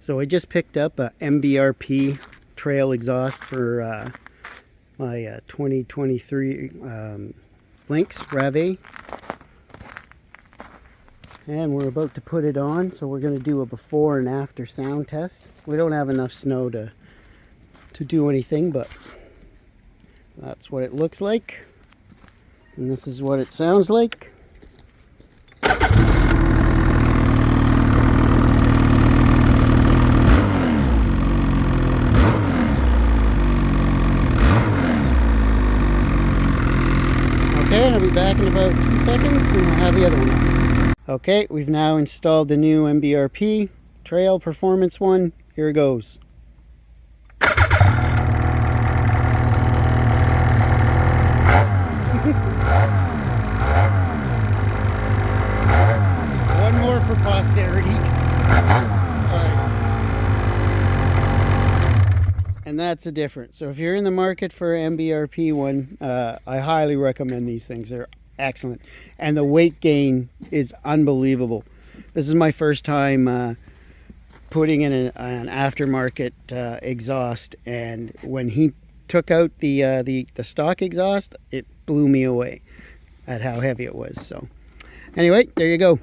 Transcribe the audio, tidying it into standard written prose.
So I just picked up a MBRP trail exhaust for my 2023 Lynx Rave. And we're about to put it on, so we're going to do a before and after sound test. We don't have enough snow to do anything, but that's what it looks like. And this is what it sounds like. Okay, and I'll be back in about 2 seconds and we'll have the other one on. Okay, we've now installed the new MBRP Trail Performance one. Here it goes. One more for posterity. And that's the difference. So if you're in the market for MBRP one, I highly recommend these things. They're excellent. And the weight gain is unbelievable. This is my first time putting in an aftermarket exhaust, and when he took out the stock exhaust, it blew me away at how heavy it was. So anyway, there you go.